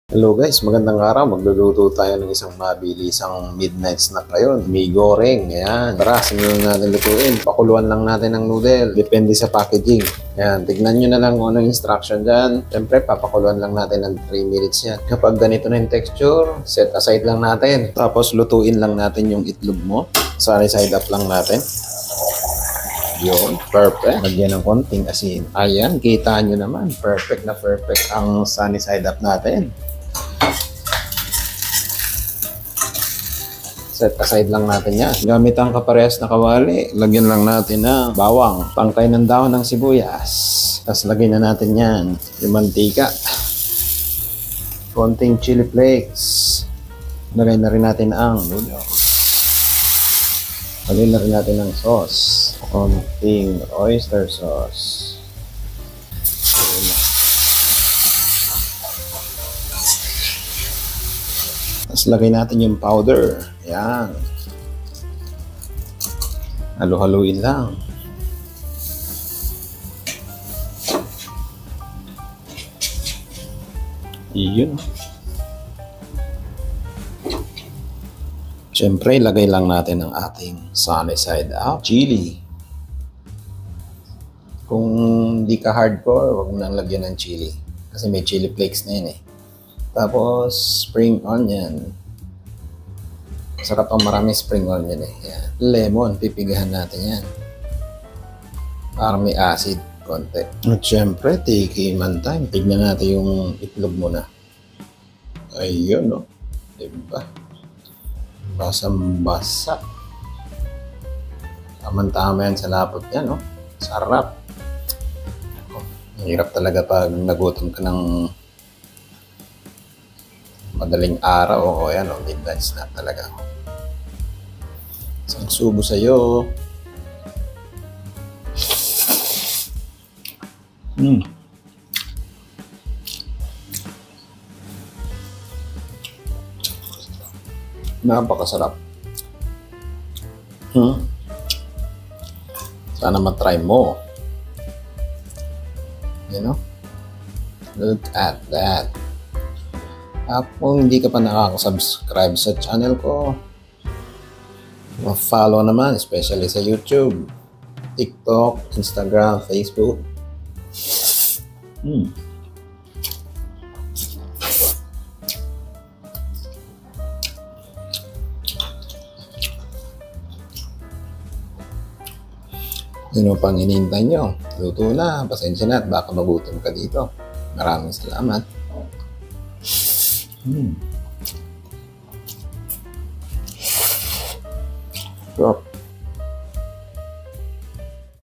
Hello guys, magandang araw. Magluluto tayo ng isang mabilisang midnight snack ngayon. May goreng, ayan. Tara, simulan natin lutuin. Pakuluan lang natin ng noodle. Depende sa packaging. Ayan, tignan nyo na lang kung anong instruction dyan. Siyempre, papakuluan lang natin ng 3 minutes yan. Kapag ganito na yung texture, set aside lang natin. Tapos lutuin lang natin yung itlog mo. Sunny side up lang natin. Yun, perfect. Lagyan ng konting asin. Ayan, kita nyo naman. Perfect na perfect ang sunny side up natin. Set aside lang natin yan. Gamit ang kaparehas na kawali, lagyan lang natin ng bawang, pangkay ng dahon ng sibuyas. Tapos lagyan na natin yan, yung mantika. Konting chili flakes. Lagay na rin natin ang noodles. Lagyan na rin natin ang sauce. Konting oyster sauce. Tapos lagay natin yung powder. Yan. Halo-haluin lang. Iyon. Siyempre, lagay lang natin ang ating sunny side up chili. Kung hindi ka hardcore, huwag mo nang lagyan ng chili. Kasi may chili flakes na yun eh. Tapos, spring onion. Sarap ang maraming spring onion eh. Yan. Lemon, pipigahan natin yan. Para may acid konti. At syempre, tikiman time. Tignan natin yung itlog muna. Ayun, no? Diba? Basang-basa. Tama-tama yan sa lapot yan, no? Sarap. Hirap talaga pag nagutom ka ng madaling araw o yan o midnight snack talaga. Isang subo sa'yo. Napakasarap. Sana matry mo. You know? Look at that. At kung hindi ka pa nakaka-subscribe sa channel ko, ma-follow naman, especially sa YouTube, TikTok, Instagram, Facebook. Sino pang hinihintay nyo? Luto na, pasensya na at baka magutom ka dito. Maraming salamat. Stop.